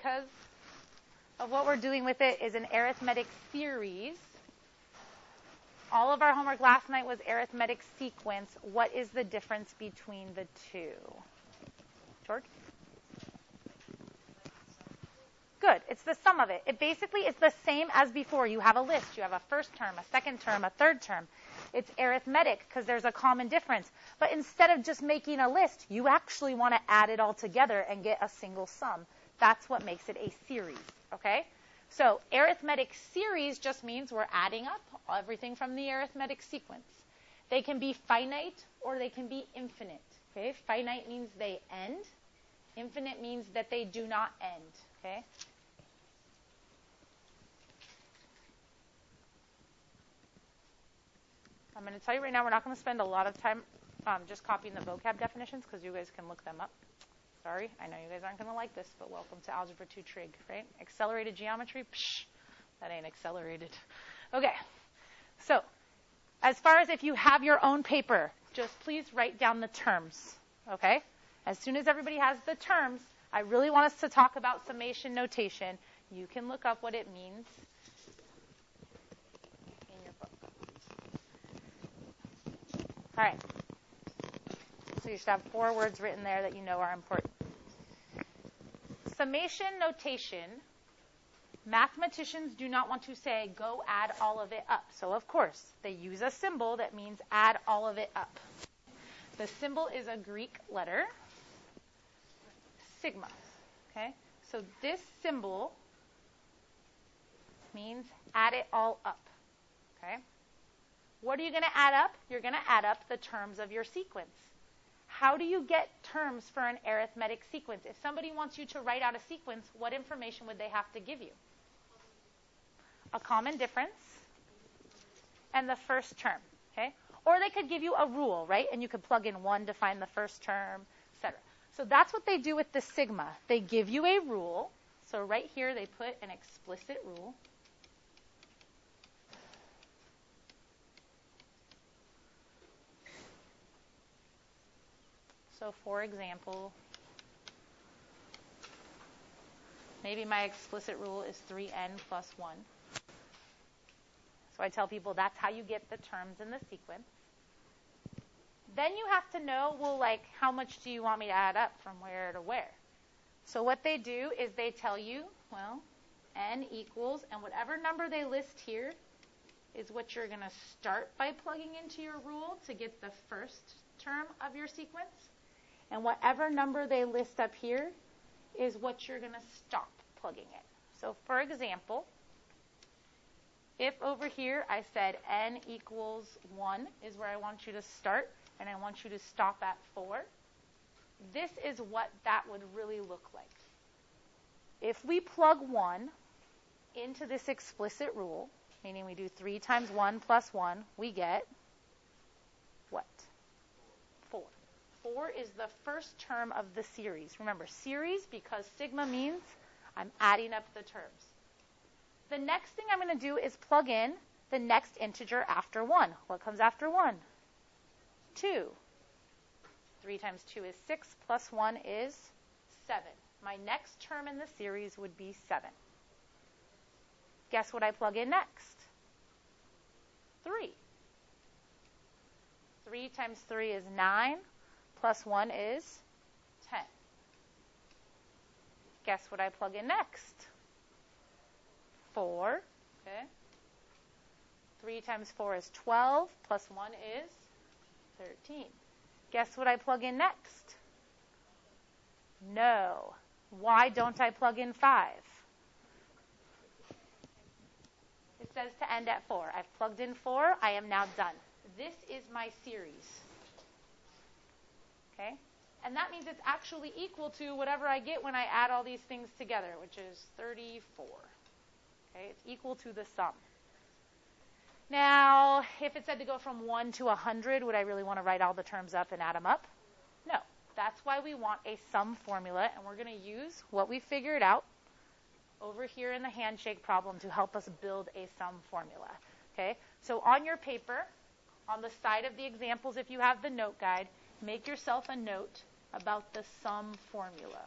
because of what we're doing with it is an arithmetic series. All of our homework last night was arithmetic sequence. What is the difference between the two? George? Good. It's the sum of it. It basically is the same as before. You have a list. You have a first term, a second term, a third term. It's arithmetic because there's a common difference. But instead of just making a list, you actually want to add it all together and get a single sum. That's what makes it a series, okay? So arithmetic series just means we're adding up everything from the arithmetic sequence. They can be finite or they can be infinite, okay? Finite means they end. Infinite means that they do not end, okay? I'm going to tell you right now, we're not going to spend a lot of time just copying the vocab definitions because you guys can look them up. Sorry, I know you guys aren't going to like this, but welcome to Algebra 2 Trig, right? Accelerated geometry? Psh, that ain't accelerated. Okay, so as far as if you have your own paper, just please write down the terms, okay? As soon as everybody has the terms, I really want us to talk about summation notation. You can look up what it means in your book. All right. So you should have 4 words written there that you know are important. Summation notation, mathematicians do not want to say, go add all of it up. So, of course, they use a symbol that means add all of it up. The symbol is a Greek letter, sigma. Okay? So this symbol means add it all up. Okay? What are you going to add up? You're going to add up the terms of your sequence. How do you get terms for an arithmetic sequence? If somebody wants you to write out a sequence, what information would they have to give you? A common difference and the first term, okay? Or they could give you a rule, right? And you could plug in 1 to find the first term, etc. So that's what they do with the sigma. They give you a rule. So right here they put an explicit rule. So, for example, maybe my explicit rule is 3n plus 1. So I tell people that's how you get the terms in the sequence. Then you have to know, well, like, how much do you want me to add up from where to where? So what they do is they tell you, well, n equals, and whatever number they list here is what you're going to start by plugging into your rule to get the first term of your sequence. And whatever number they list up here is what you're going to stop plugging in. So, for example, if over here I said n equals 1 is where I want you to start, and I want you to stop at 4, this is what that would really look like. If we plug 1 into this explicit rule, meaning we do 3 times 1 plus 1, we get what? 4. 4 is the first term of the series. Remember, series because sigma means I'm adding up the terms. The next thing I'm going to do is plug in the next integer after 1. What comes after 1? 2. 3 times 2 is 6, plus 1 is 7. My next term in the series would be 7. Guess what I plug in next? 3. 3 times 3 is 9. Plus 1 is 10. Guess what I plug in next? 4. Okay. 3 times 4 is 12. Plus 1 is 13. Guess what I plug in next? No. Why don't I plug in 5? It says to end at 4. I've plugged in 4. I am now done. This is my series. Okay? And that means it's actually equal to whatever I get when I add all these things together, which is 34. Okay? It's equal to the sum. Now, if it said to go from 1 to 100, would I really want to write all the terms up and add them up? No. That's why we want a sum formula, and we're going to use what we figured out over here in the handshake problem to help us build a sum formula. Okay? So on your paper, on the side of the examples, if you have the note guide, make yourself a note about the sum formula.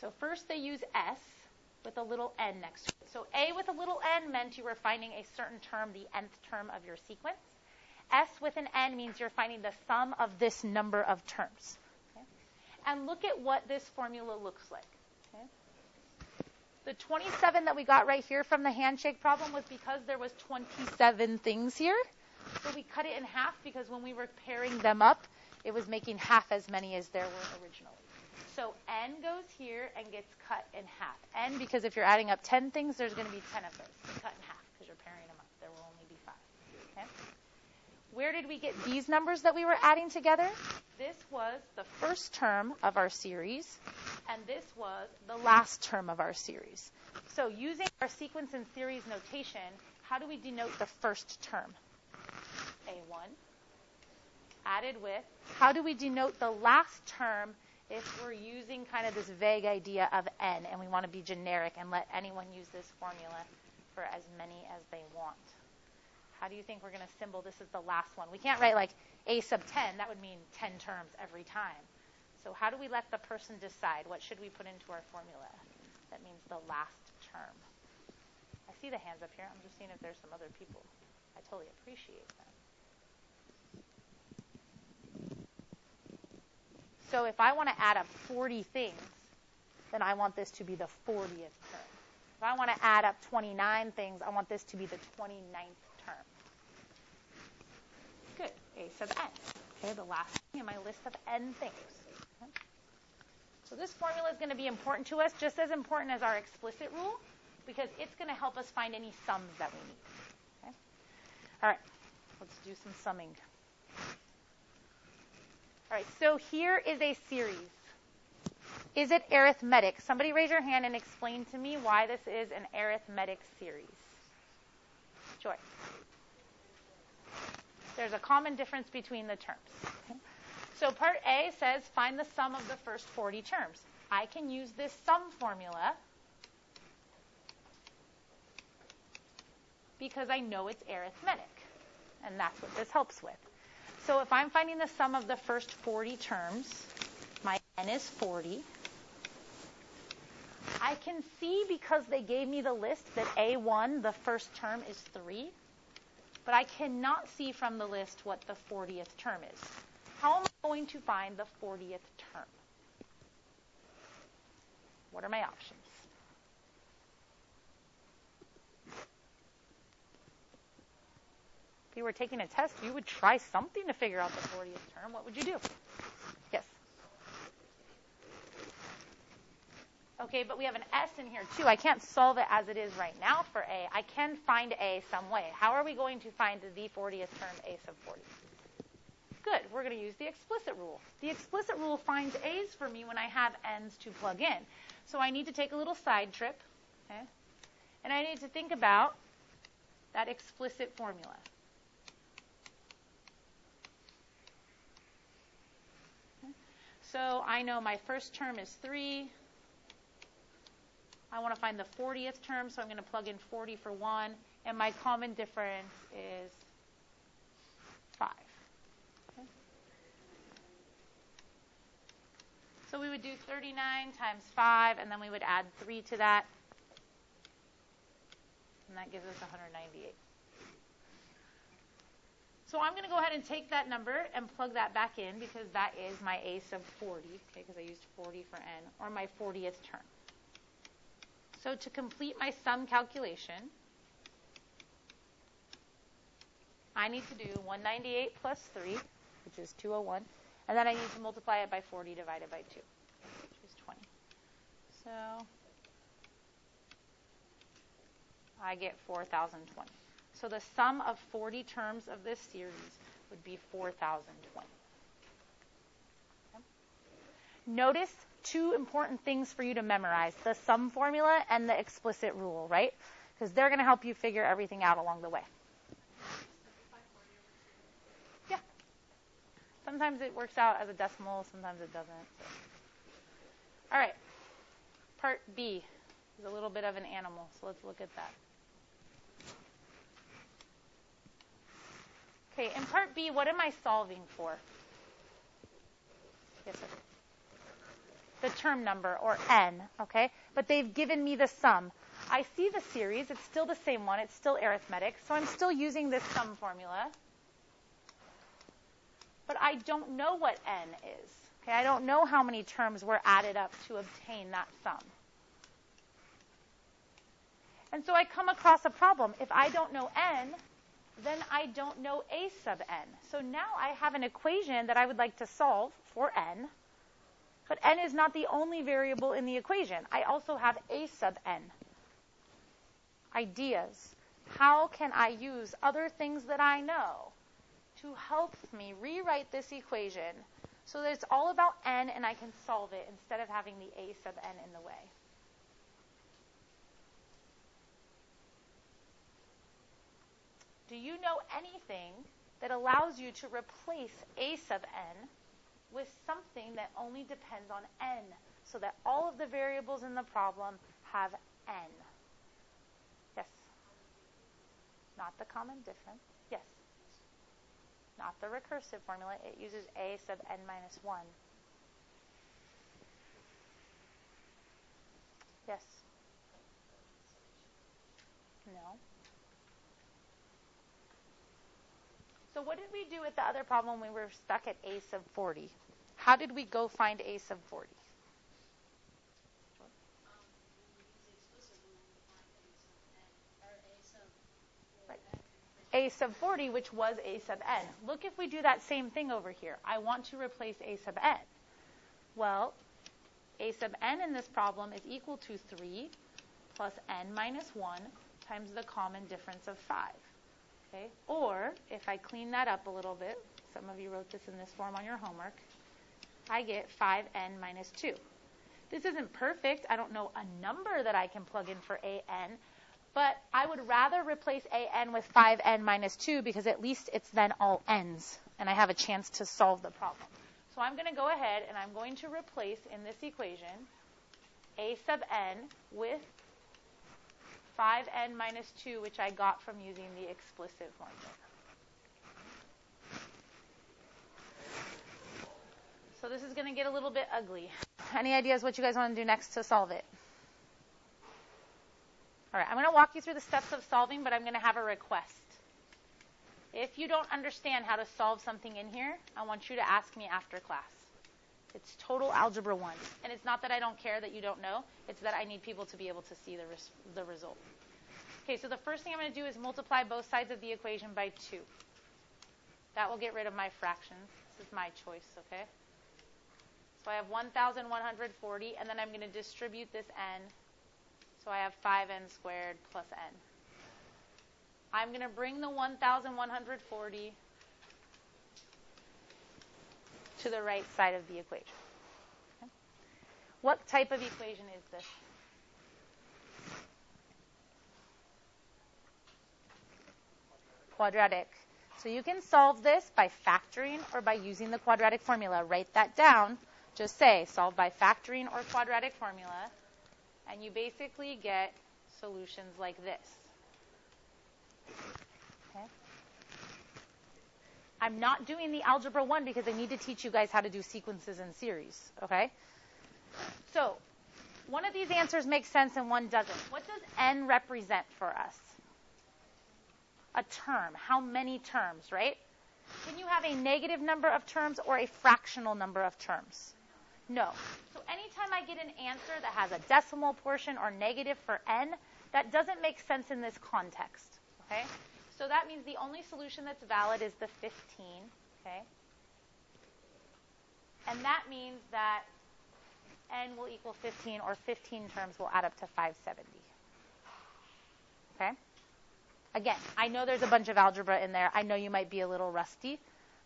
So first they use S with a little n next to it. So A with a little n meant you were finding a certain term, the nth term of your sequence. S with an n means you're finding the sum of this number of terms. Okay? And look at what this formula looks like. Okay? The 27 that we got right here from the handshake problem was because there was 27 things here. So we cut it in half because when we were pairing them up, it was making half as many as there were originally. So n goes here and gets cut in half. N, because if you're adding up 10 things, there's going to be 10 of those. Cut in half because you're pairing them up. There will only be 5. Okay? Where did we get these numbers that we were adding together? This was the first term of our series, and this was the last term of our series. So using our sequence and series notation, how do we denote the first term? A1. Added with, how do we denote the last term if we're using kind of this vague idea of n, and we want to be generic and let anyone use this formula for as many as they want? How do you think we're going to symbol this as the last one? We can't write like a sub 10. That would mean 10 terms every time. So how do we let the person decide? What should we put into our formula? That means the last term. I see the hands up here. I'm just seeing if there's some other people. I totally appreciate that. So if I want to add up 40 things, then I want this to be the 40th term. If I want to add up 29 things, I want this to be the 29th term. Good. A sub n. Okay, the last thing in my list of n things. Okay. So this formula is going to be important to us, just as important as our explicit rule, because it's going to help us find any sums that we need. Okay. All right. Let's do some summing. All right, so here is a series. Is it arithmetic? Somebody raise your hand and explain to me why this is an arithmetic series. Joy. There's a common difference between the terms. Okay. So part A says find the sum of the first 40 terms. I can use this sum formula because I know it's arithmetic, and that's what this helps with. So if I'm finding the sum of the first 40 terms, my n is 40. I can see, because they gave me the list, that A1, the first term, is 3. But I cannot see from the list what the 40th term is. How am I going to find the 40th term? What are my options? If you were taking a test, you would try something to figure out the 40th term. What would you do? Yes? Okay, but we have an S in here, too. I can't solve it as it is right now for A. I can find A some way. How are we going to find the 40th term, A sub 40? Good. We're going to use the explicit rule. The explicit rule finds A's for me when I have N's to plug in. So I need to take a little side trip, okay? And I need to think about that explicit formula. Okay? So I know my first term is 3. I want to find the 40th term, so I'm going to plug in 40 for 1. And my common difference is 5. Okay? So we would do 39 times 5, and then we would add 3 to that. And that gives us 198. So I'm going to go ahead and take that number and plug that back in, because that is my A sub 40, okay, because I used 40 for n, or my 40th term. So to complete my sum calculation, I need to do 198 plus 3, which is 201, and then I need to multiply it by 40 divided by 2, which is 20. So I get 4,020. So the sum of 40 terms of this series would be 4,020. Okay. Notice two important things for you to memorize: the sum formula and the explicit rule, right? Because they're going to help you figure everything out along the way. Yeah. Sometimes it works out as a decimal, sometimes it doesn't. All right. Part B is a little bit of an animal, so let's look at that. Okay, in part B, what am I solving for? Yes, sir. the term number, or n, okay? But they've given me the sum. I see the series. It's still the same one. It's still arithmetic. So I'm still using this sum formula. But I don't know what n is. Okay, I don't know how many terms were added up to obtain that sum. And so I come across a problem. If I don't know n, then I don't know a sub n. So now I have an equation that I would like to solve for n. But n is not the only variable in the equation. I also have a sub n. Ideas. How can I use other things that I know to help me rewrite this equation so that it's all about n and I can solve it instead of having the a sub n in the way? Do you know anything that allows you to replace a sub n with something that only depends on n, so that all of the variables in the problem have n? Yes? Not the common difference. Yes? Not the recursive formula. It uses a sub n minus 1. Yes? No? So what did we do with the other problem when we were stuck at a sub 40? How did we go find a sub 40? Right. A sub 40, which was a sub n. Look if we do that same thing over here. I want to replace a sub n. Well, a sub n in this problem is equal to 3 plus n minus 1 times the common difference of 5. Okay? Or, if I clean that up a little bit, some of you wrote this in this form on your homework, I get 5n minus 2. This isn't perfect. I don't know a number that I can plug in for an, but I would rather replace an with 5n minus 2 because at least it's then all n's, and I have a chance to solve the problem. So I'm going to go ahead and I'm going to replace in this equation a sub n with 5n minus 2, which I got from using the explicit formula. So this is going to get a little bit ugly. Any ideas what you guys want to do next to solve it? All right, I'm going to walk you through the steps of solving, but I'm going to have a request. If you don't understand how to solve something in here, I want you to ask me after class. It's total algebra 1. And it's not that I don't care that you don't know. It's that I need people to be able to see the result. Okay, so the first thing I'm going to do is multiply both sides of the equation by 2. That will get rid of my fractions. This is my choice, okay? So I have 1,140, and then I'm going to distribute this n. So I have 5n squared plus n. I'm going to bring the 1,140 to the right side of the equation. Okay. What type of equation is this? Quadratic. So you can solve this by factoring or by using the quadratic formula. Write that down. Just say solve by factoring or quadratic formula, and you basically get solutions like this. Okay. I'm not doing the algebra 1 because I need to teach you guys how to do sequences and series, okay? So one of these answers makes sense and one doesn't. What does n represent for us? A term. How many terms, right? Can you have a negative number of terms or a fractional number of terms? No. So anytime I get an answer that has a decimal portion or negative for n, that doesn't make sense in this context, okay? So that means the only solution that's valid is the 15, okay? And that means that n will equal 15, or 15 terms will add up to 570. Okay? Again, I know there's a bunch of algebra in there. I know you might be a little rusty,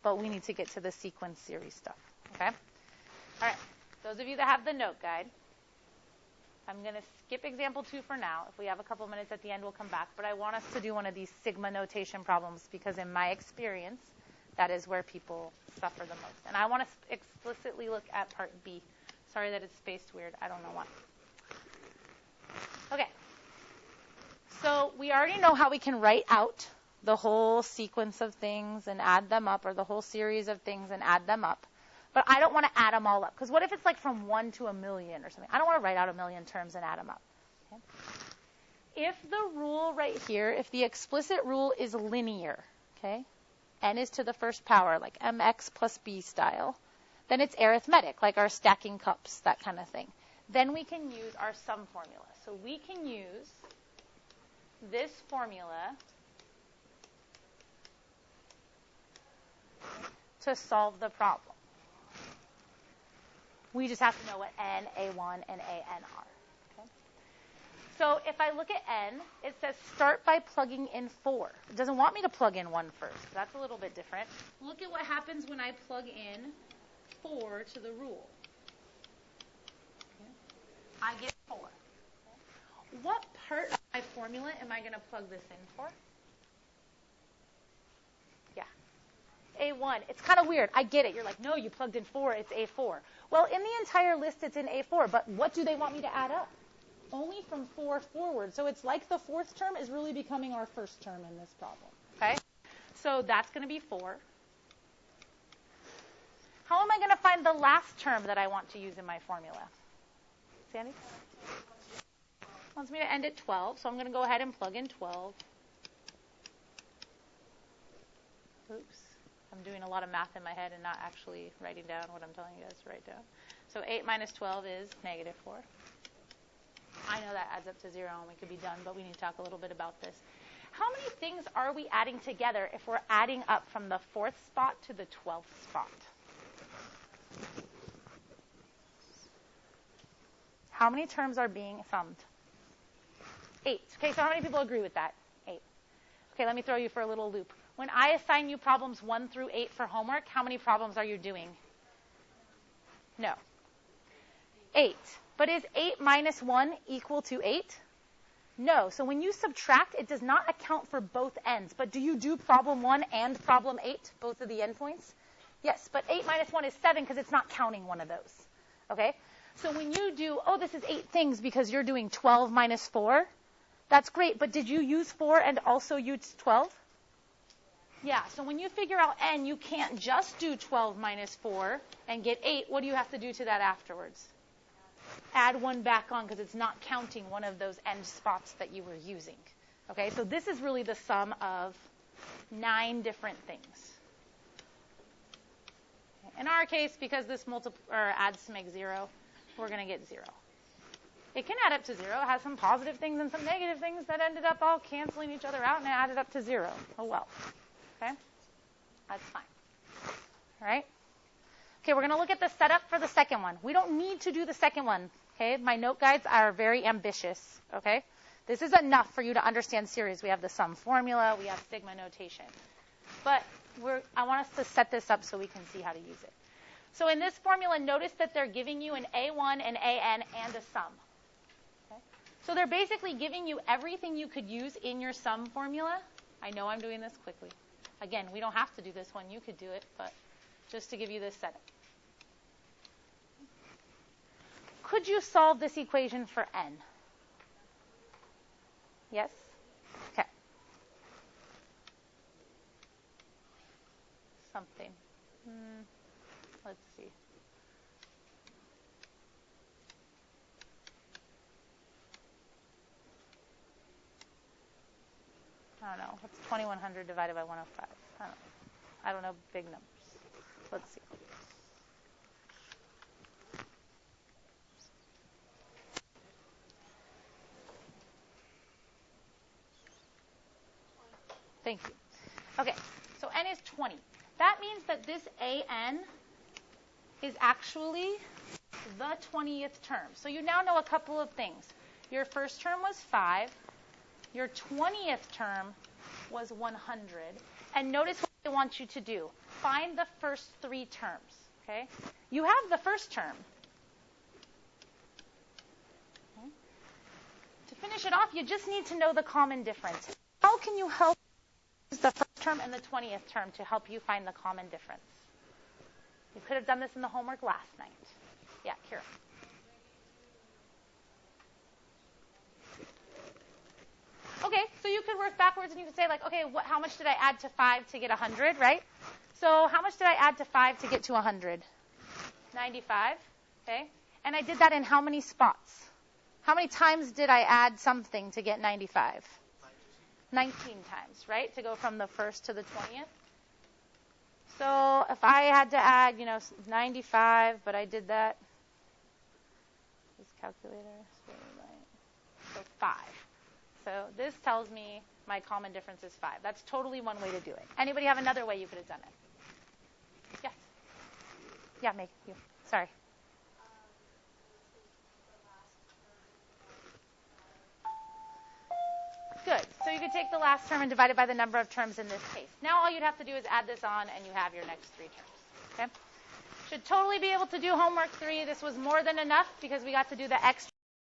but we need to get to the sequence series stuff. Okay? All right. Those of you that have the note guide, I'm going to skip example 2 for now. If we have a couple minutes at the end, we'll come back. But I want us to do one of these sigma notation problems because in my experience, that is where people suffer the most. And I want to explicitly look at part B. Sorry that it's spaced weird. I don't know why. Okay. So we already know how we can write out the whole sequence of things and add them up, or the whole series of things and add them up. But I don't want to add them all up. Because what if it's like from 1 to 1,000,000 or something? I don't want to write out 1,000,000 terms and add them up. Okay? If the rule right here, if the explicit rule is linear, okay, n is to the first power, like mx plus b style, then it's arithmetic, like our stacking cups, that kind of thing. Then we can use our sum formula. So we can use this formula to solve the problem. We just have to know what n, a1, and an are. Okay? So if I look at n, it says start by plugging in 4. It doesn't want me to plug in 1 first. That's a little bit different. Look at what happens when I plug in 4 to the rule. Okay? I get 4. Okay? What part of my formula am I going to plug this in for? Yeah. A1. It's kind of weird. I get it. You're like, no, you plugged in 4. It's A4. Well, in the entire list, it's in A4. But what do they want me to add up? Only from 4 forward. So it's like the 4th term is really becoming our 1st term in this problem. Okay? So that's going to be 4. How am I going to find the last term that I want to use in my formula? Sandy? Wants me to end at 12. So I'm going to go ahead and plug in 12. Oops. I'm doing a lot of math in my head and not actually writing down what I'm telling you guys to write down. So 8 minus 12 is negative 4. I know that adds up to 0 and we could be done, but we need to talk a little bit about this. How many things are we adding together if we're adding up from the 4th spot to the 12th spot? How many terms are being summed? 8. Okay, so how many people agree with that? 8. Okay, let me throw you for a little loop. When I assign you problems 1 through 8 for homework, how many problems are you doing? No. 8. But is 8 minus 1 equal to 8? No. So when you subtract, it does not account for both ends. But do you do problem 1 and problem 8, both of the endpoints? Yes, but 8 minus 1 is 7 because it's not counting one of those. Okay? So when you do, oh, this is 8 things because you're doing 12 minus 4, that's great. But did you use 4 and also use 12? Yeah, so when you figure out n, you can't just do 12 minus 4 and get 8. What do you have to do to that afterwards? Add 1 back on because it's not counting one of those end spots that you were using. Okay, so this is really the sum of 9 different things. In our case, because this adds to make 0, we're going to get 0. It can add up to 0. It has some positive things and some negative things that ended up all canceling each other out, and it added up to 0. Oh, well. Okay? That's fine. All right? Okay, we're going to look at the setup for the second one. We don't need to do the second one. Okay? My note guides are very ambitious. Okay? This is enough for you to understand series. We have the sum formula. We have sigma notation. But I want us to set this up so we can see how to use it. So in this formula, notice that they're giving you an A1, an AN, and a sum. Okay? So they're basically giving you everything you could use in your sum formula. I know I'm doing this quickly. Again, we don't have to do this one. You could do it, but just to give you this setup. Could you solve this equation for n? Yes? Okay. Something. Let's see. I don't know. What's 2100 divided by 105? I don't know big numbers. Let's see. Thank you. Okay, so n is 20. That means that this an is actually the 20th term. So you now know a couple of things. Your first term was 5. Your 20th term was 100. And notice what I want you to do. Find the first 3 terms. Okay? You have the first term. Okay. To finish it off, you just need to know the common difference. How can you help the first term and the 20th term to help you find the common difference? You could have done this in the homework last night. Yeah, Kira. Okay, so you could work backwards and you could say, like, okay, how much did I add to 5 to get 100, right? So how much did I add to 5 to get to 100? 95, okay? And I did that in how many spots? How many times did I add something to get 95? 19 times, right? To go from the 1st to the 20th. So if I had to add, 95, but I did that, this calculator, so 5. So this tells me my common difference is 5. That's totally one way to do it. Anybody have another way you could have done it? Yes. Yeah, Meg, you. Sorry. Good. So you could take the last term and divide it by the number of terms in this case. Now all you'd have to do is add this on, and you have your next 3 terms. Okay? Should totally be able to do homework 3. This was more than enough because we got to do the extra.